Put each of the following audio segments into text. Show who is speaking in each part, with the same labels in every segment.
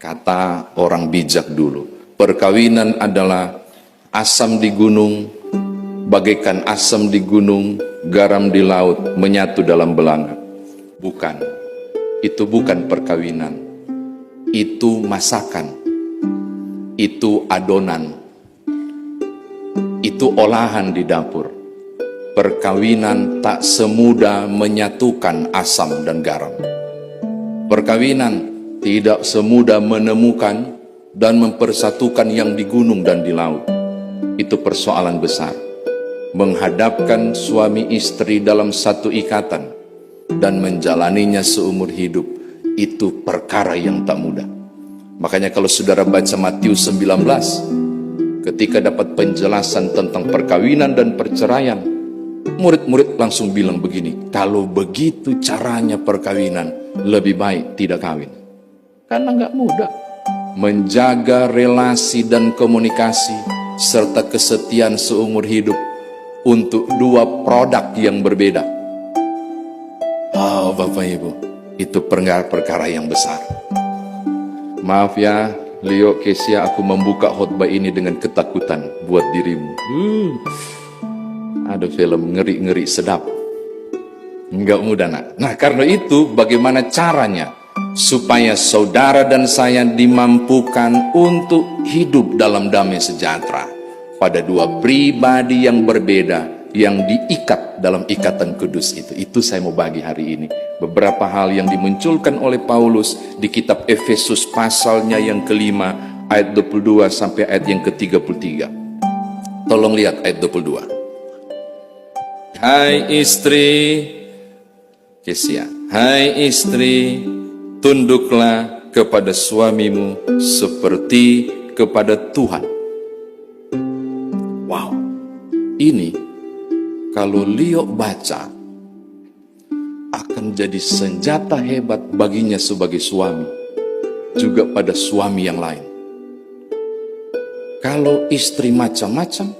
Speaker 1: Kata orang bijak dulu, perkawinan adalah asam di gunung, bagaikan asam di gunung, garam di laut, menyatu dalam belanga. Bukan, itu bukan perkawinan, itu masakan, itu adonan, itu olahan di dapur. Perkawinan tak semudah menyatukan asam dan garam. Perkawinan tidak semudah menemukan dan mempersatukan yang di gunung dan di laut. Itu persoalan besar. Menghadapkan suami istri dalam satu ikatan dan menjalaninya seumur hidup, itu perkara yang tak mudah. Makanya kalau saudara baca Matius 19, ketika dapat penjelasan tentang perkawinan dan perceraian, murid-murid langsung bilang begini, kalau begitu caranya perkawinan, lebih baik tidak kawin. Karena nggak mudah menjaga relasi dan komunikasi serta kesetiaan seumur hidup untuk dua produk yang berbeda. Oh Bapak Ibu, itu perkara yang besar. Maaf ya Leo, Kesia, aku membuka khotbah ini dengan ketakutan buat dirimu. Ada film ngeri-ngeri sedap. Nggak mudah nak. Nah karena itu bagaimana caranya supaya saudara dan saya dimampukan untuk hidup dalam damai sejahtera pada dua pribadi yang berbeda yang diikat dalam ikatan kudus itu. Itu saya mau bagi hari ini. Beberapa hal yang dimunculkan oleh Paulus di kitab Efesus pasalnya yang kelima ayat 22 sampai ayat yang ke-33. Tolong lihat ayat 22. Hai istri, Kesia, hai istri, tunduklah kepada suamimu seperti kepada Tuhan. Wow, ini kalau Leo baca akan jadi senjata hebat baginya sebagai suami, juga pada suami yang lain. Kalau istri macam-macam,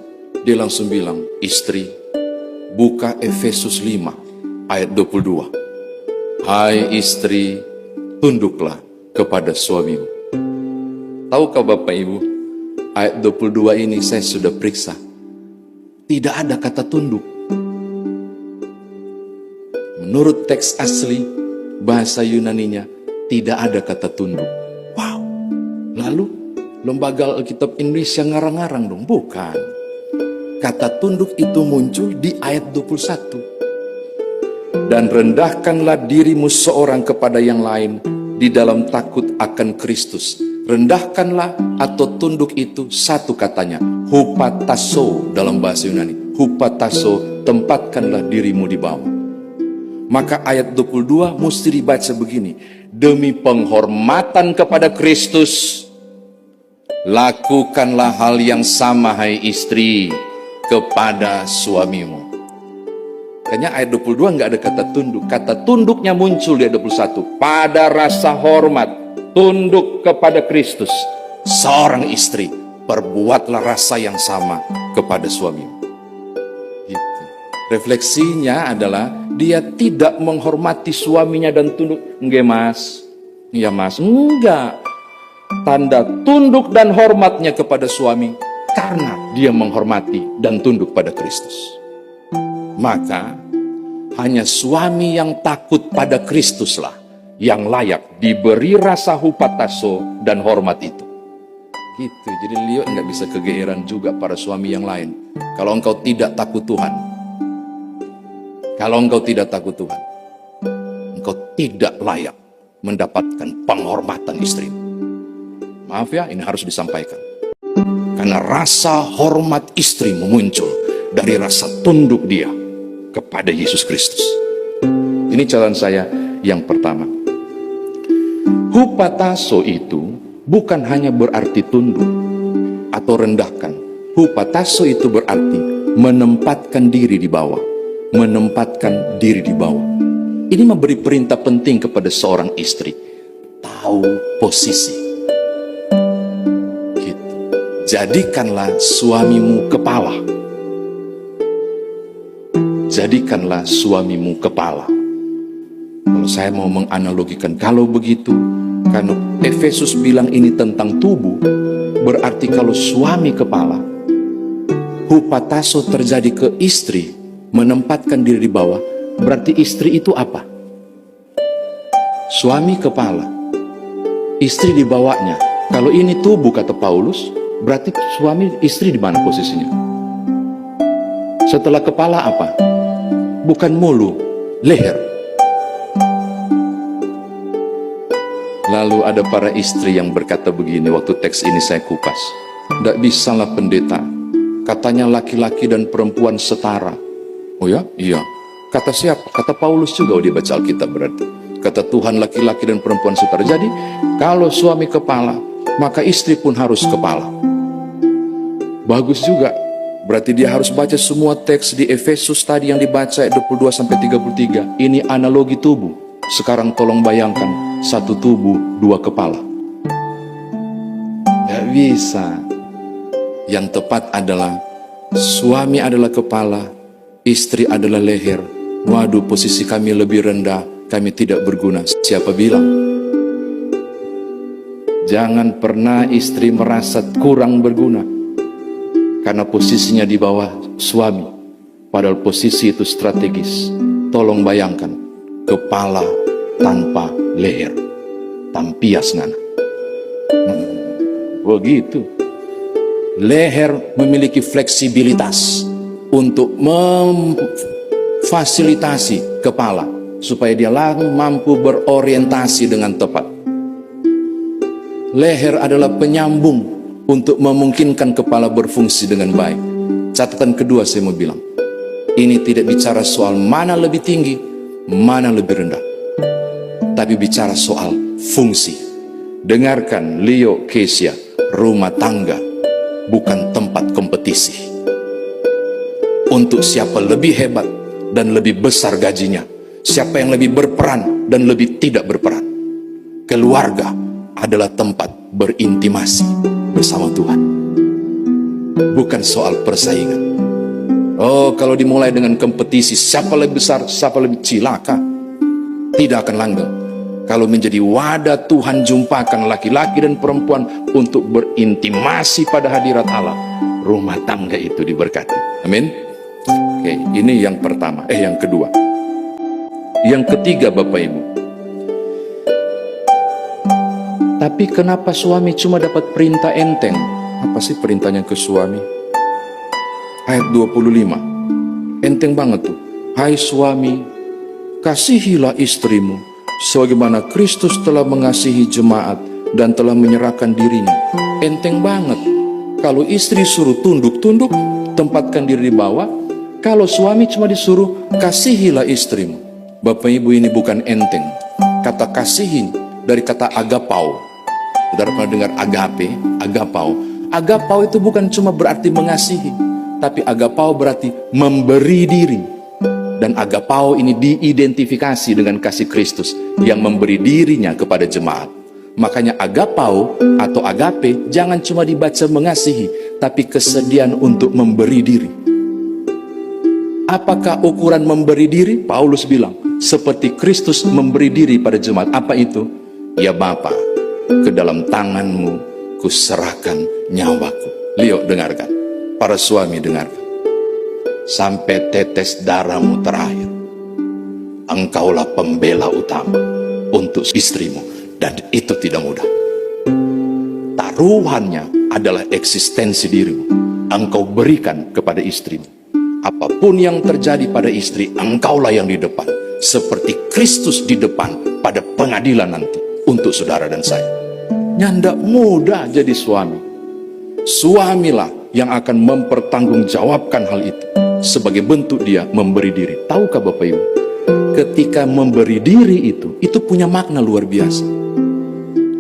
Speaker 1: dia langsung bilang, istri, buka Efesus 5 ayat 22. Hai istri, tunduklah kepada suamimu. Tahukah Bapak Ibu, ayat 22 ini saya sudah periksa. Tidak ada kata tunduk. Menurut teks asli, bahasa Yunaninya, tidak ada kata tunduk. Wow. Lalu, Lembaga Alkitab Indonesia ngarang-ngarang dong? Bukan. Kata tunduk itu muncul di ayat 21. Dan rendahkanlah dirimu seorang kepada yang lain di dalam takut akan Kristus. Rendahkanlah atau tunduk itu satu katanya, hupatasso dalam bahasa Yunani. Hupatasso, tempatkanlah dirimu di bawah. Maka ayat 22 mesti dibaca begini, demi penghormatan kepada Kristus, lakukanlah hal yang sama hai istri kepada suamimu. Kayaknya ayat 22 nggak ada kata tunduk. Kata tunduknya muncul di ayat 21. Pada rasa hormat, tunduk kepada Kristus. Seorang istri, perbuatlah rasa yang sama kepada suamimu. Gitu. Refleksinya adalah dia tidak menghormati suaminya dan tunduk. Enggak mas, iya mas, enggak. Tanda tunduk dan hormatnya kepada suami karena dia menghormati dan tunduk pada Kristus. Maka hanya suami yang takut pada Kristuslah yang layak diberi rasa hupatasso dan hormat itu. Gitu. Jadi Leo nggak bisa kegeeran juga para suami yang lain. Kalau engkau tidak takut Tuhan, kalau engkau tidak takut Tuhan, engkau tidak layak mendapatkan penghormatan istrimu. Maaf ya, ini harus disampaikan. Karena rasa hormat istrimu muncul dari rasa tunduk dia kepada Yesus Kristus. Ini catatan saya yang pertama. Hupatasso itu bukan hanya berarti tunduk atau rendahkan. Hupatasso itu berarti menempatkan diri di bawah. Menempatkan diri di bawah. Ini memberi perintah penting kepada seorang istri. Tahu posisi. Gitu. Jadikanlah suamimu kepala. Jadikanlah suamimu kepala. Kalau saya mau menganalogikan, kalau begitu, Karena Efesus bilang ini tentang tubuh, berarti kalau suami kepala, hupataso terjadi ke istri, menempatkan diri di bawah, berarti istri itu apa? Suami kepala, istri di bawahnya. Kalau ini tubuh kata Paulus, berarti suami istri di mana posisinya? Setelah kepala apa? Bukan mulu, leher. Lalu ada para istri yang berkata begini waktu teks ini saya kupas. Tidak bisalah pendeta, katanya laki-laki dan perempuan setara. Oh ya? Iya. Kata siapa? Kata Paulus juga, dia baca Alkitab berarti. Kata Tuhan laki-laki dan perempuan setara. Jadi kalau suami kepala, maka istri pun harus kepala. Bagus juga. Berarti dia harus baca semua teks di Efesus tadi yang dibaca ayat 22-33. Ini analogi tubuh. Sekarang tolong bayangkan, satu tubuh, dua kepala. Gak bisa. Yang tepat adalah suami adalah kepala, istri adalah leher. Waduh, posisi kami lebih rendah, kami tidak berguna. Siapa bilang? Jangan pernah istri merasa kurang berguna karena posisinya di bawah suami, padahal posisi itu strategis. Tolong bayangkan, kepala tanpa leher, tampias ngana. Begitu. Leher memiliki fleksibilitas untuk memfasilitasi kepala supaya dia mampu berorientasi dengan tepat. Leher adalah penyambung untuk memungkinkan kepala berfungsi dengan baik. Catatan kedua saya mau bilang, ini tidak bicara soal mana lebih tinggi, mana lebih rendah, tapi bicara soal fungsi. Dengarkan Leo Kesia, rumah tangga bukan tempat kompetisi untuk siapa lebih hebat dan lebih besar gajinya, siapa yang lebih berperan dan lebih tidak berperan. Keluarga adalah tempat berintimasi bersama Tuhan, bukan soal persaingan. Oh, kalau dimulai dengan kompetisi, siapa lebih besar, siapa lebih, cilaka, tidak akan langgeng. Kalau menjadi wadah Tuhan jumpakan laki-laki dan perempuan untuk berintimasi pada hadirat Allah, rumah tangga itu diberkati. Amin. Oke, ini yang pertama. Yang kedua. Yang ketiga, Bapak Ibu. Tapi kenapa suami cuma dapat perintah enteng? Apa sih perintahnya ke suami? Ayat 25. Enteng banget tuh. Hai suami, kasihilah istrimu sebagaimana Kristus telah mengasihi jemaat dan telah menyerahkan dirinya. Enteng banget. Kalau istri suruh tunduk-tunduk, tempatkan diri di bawah. Kalau suami cuma disuruh kasihilah istrimu. Bapak Ibu, ini bukan enteng. Kata kasihin dari kata agapau. Saudara pernah dengar agape, agapau. Agapau itu bukan cuma berarti mengasihi, tapi agapau berarti memberi diri. Dan agapau ini diidentifikasi dengan kasih Kristus yang memberi dirinya kepada jemaat. Makanya agapau atau agape jangan cuma dibaca mengasihi, tapi kesediaan untuk memberi diri. Apakah ukuran memberi diri? Paulus bilang, seperti Kristus memberi diri pada jemaat. Apa itu? Ya Bapa, ke dalam tanganmu kuserahkan nyawaku. Leo, dengarkan. Para suami, dengarkan. Sampai tetes darahmu terakhir, engkaulah pembela utama untuk istrimu, dan itu tidak mudah. Taruhannya adalah eksistensi dirimu. Engkau berikan kepada istrimu. Apapun yang terjadi pada istri, engkaulah yang di depan, seperti Kristus di depan pada pengadilan nanti untuk saudara dan saya. Nyandak mudah jadi suami. Suamilah yang akan mempertanggungjawabkan hal itu sebagai bentuk dia memberi diri. Tahukah Bapak Ibu, ketika memberi diri itu punya makna luar biasa.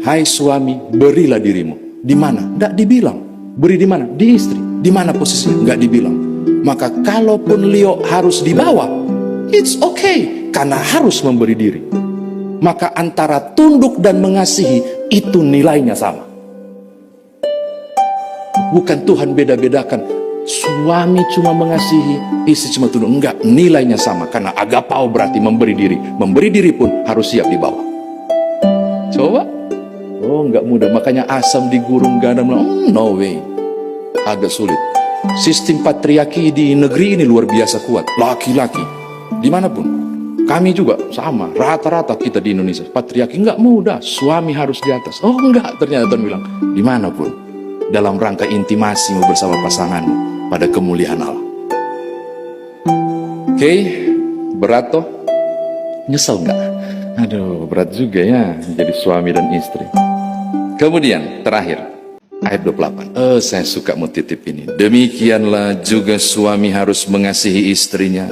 Speaker 1: Hai suami, berilah dirimu. Di mana? Tidak dibilang. Beri di mana? Di istri. Di mana posisinya? Nggak dibilang. Maka kalaupun Leo harus di bawah, it's okay, karena harus memberi diri. Maka antara tunduk dan mengasihi itu nilainya sama. Bukan Tuhan beda-bedakan, suami cuma mengasihi, istri cuma tunduk. Enggak, nilainya sama. Karena agapau berarti memberi diri. Memberi diri pun harus siap di bawah. Coba, Oh, nggak mudah. Makanya asam di gurun garam. No way. Agak sulit. Sistem patriarki di negeri ini luar biasa kuat. Laki-laki dimanapun. Kami juga sama. Rata-rata kita di Indonesia patriarki nggak mudah. Suami harus di atas. Oh enggak, ternyata Tuhan bilang dimanapun. Dalam rangka intimasi bersama pasanganmu pada kemuliaan Allah. Oke, berat toh? Nyesel nggak? Aduh, berat juga ya jadi suami dan istri. Kemudian terakhir ayat 28. Saya suka mau titip ini. Demikianlah juga suami harus mengasihi istrinya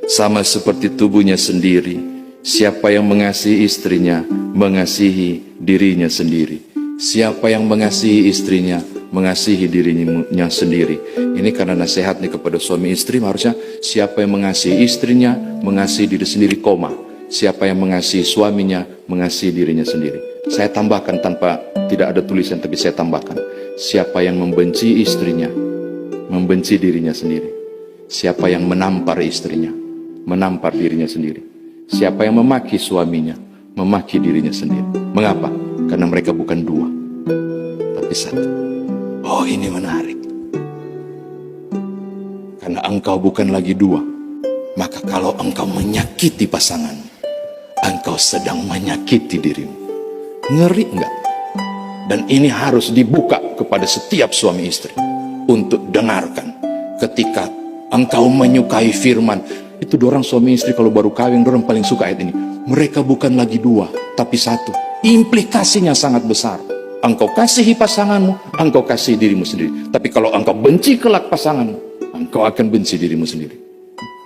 Speaker 1: sama seperti tubuhnya sendiri. Siapa yang mengasihi istrinya, mengasihi dirinya sendiri. Siapa yang mengasihi istrinya, mengasihi dirinya sendiri. Ini karena nasihat nih kepada suami istri, harusnya siapa yang mengasihi istrinya, mengasihi diri sendiri, koma. Siapa yang mengasihi suaminya, mengasihi dirinya sendiri. Saya tambahkan tanpa tidak ada tulisan, tapi saya tambahkan. Siapa yang membenci istrinya, membenci dirinya sendiri. Siapa yang menampar istrinya, menampar dirinya sendiri. Siapa yang memaki suaminya, memaki dirinya sendiri. Mengapa? Karena mereka bukan dua, tapi satu. Oh, ini menarik. Karena engkau bukan lagi dua, maka kalau engkau menyakiti pasangan, engkau sedang menyakiti dirimu. Ngeri enggak? Dan ini harus dibuka kepada setiap suami istri untuk dengarkan. Ketika engkau menyukai firman, itu dorang suami istri kalau baru kawin, dorang paling suka ayat ini. Mereka bukan lagi dua, tapi satu. Implikasinya sangat besar. Engkau kasihi pasanganmu, engkau kasihi dirimu sendiri. Tapi kalau engkau benci kelak pasanganmu, engkau akan benci dirimu sendiri.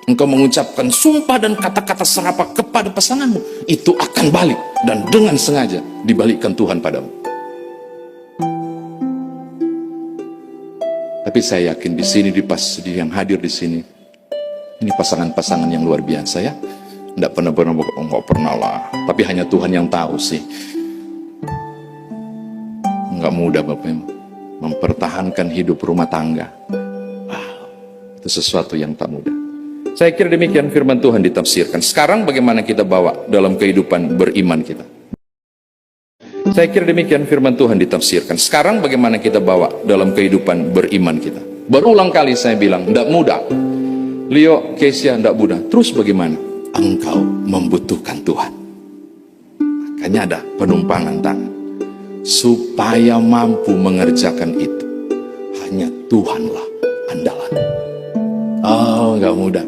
Speaker 1: Engkau mengucapkan sumpah dan kata-kata serapah kepada pasanganmu, itu akan balik dan dengan sengaja dibalikkan Tuhan padamu. Tapi saya yakin di sini, di yang hadir di sini, ini pasangan-pasangan yang luar biasa ya. Nggak pernah lah. Tapi hanya Tuhan yang tahu sih. Nggak mudah Bapak Ibu mempertahankan hidup rumah tangga. Itu sesuatu yang tak mudah. Saya kira demikian firman Tuhan ditafsirkan. Sekarang bagaimana kita bawa dalam kehidupan beriman kita? Saya kira demikian firman Tuhan ditafsirkan. Sekarang bagaimana kita bawa dalam kehidupan beriman kita? Berulang kali saya bilang, tidak mudah. Leo, Kesia, tidak mudah. Terus bagaimana? Engkau membutuhkan Tuhan. Makanya ada penumpangan tangan. Supaya mampu mengerjakan itu, hanya Tuhanlah andalan. Oh, nggak mudah.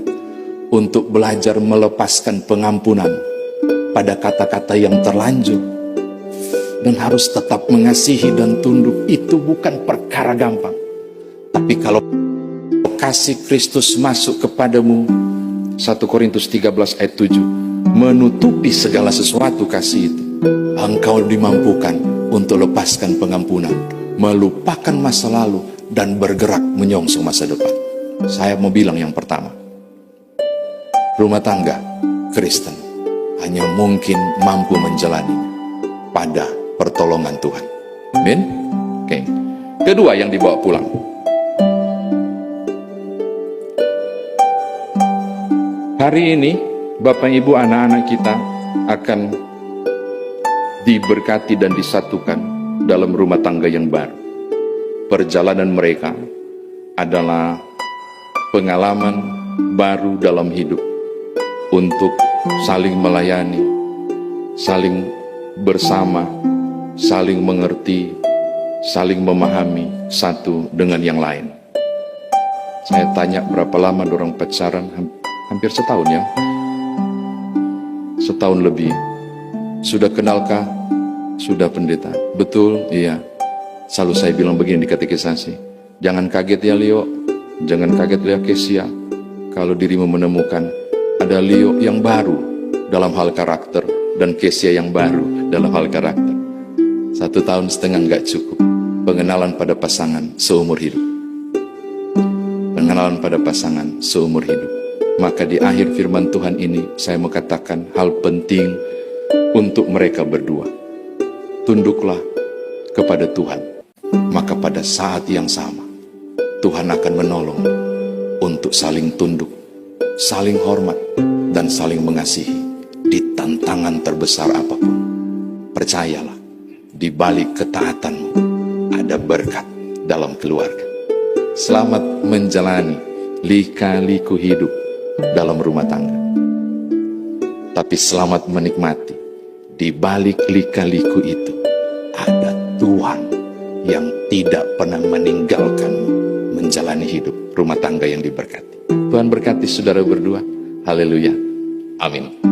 Speaker 1: Untuk belajar melepaskan pengampunan pada kata-kata yang terlanjur dan harus tetap mengasihi dan tunduk, itu bukan perkara gampang. Tapi kalau kasih Kristus masuk kepadamu, 1 Korintus 13 ayat 7, menutupi segala sesuatu kasih itu, engkau dimampukan untuk lepaskan pengampunan, melupakan masa lalu, dan bergerak menyongsong masa depan. Saya mau bilang yang pertama, rumah tangga Kristen hanya mungkin mampu menjalaninya pada pertolongan Tuhan. Amin. Oke. Kedua yang dibawa pulang, hari ini Bapak Ibu anak-anak kita akan diberkati dan disatukan dalam rumah tangga yang baru. Perjalanan mereka adalah pengalaman baru dalam hidup untuk saling melayani, saling bersama, saling mengerti, saling memahami satu dengan yang lain. Saya tanya berapa lama dorang pacaran, hampir setahun ya, setahun lebih. Sudah kenalkah? Sudah pendeta? Betul, iya. Selalu saya bilang begini di katekisasi, jangan kaget ya Leo, jangan kaget ya Kesia, kalau dirimu menemukan ada Leo yang baru dalam hal karakter dan Kesia yang baru dalam hal karakter. 1,5 tahun nggak cukup. Pengenalan pada pasangan seumur hidup. Pengenalan pada pasangan seumur hidup. Maka di akhir firman Tuhan ini saya mau katakan hal penting untuk mereka berdua. Tunduklah kepada Tuhan. Maka pada saat yang sama Tuhan akan menolong untuk saling tunduk, saling hormat, dan saling mengasihi di tantangan terbesar apapun. Percayalah, di balik ketaatanmu ada berkat dalam keluarga. Selamat menjalani lika-liku hidup dalam rumah tangga. Tapi selamat menikmati, di balik lika-liku itu ada Tuhan yang tidak pernah meninggalkanmu menjalani hidup rumah tangga yang diberkati. Tuhan berkati saudara berdua. Haleluya. Amin.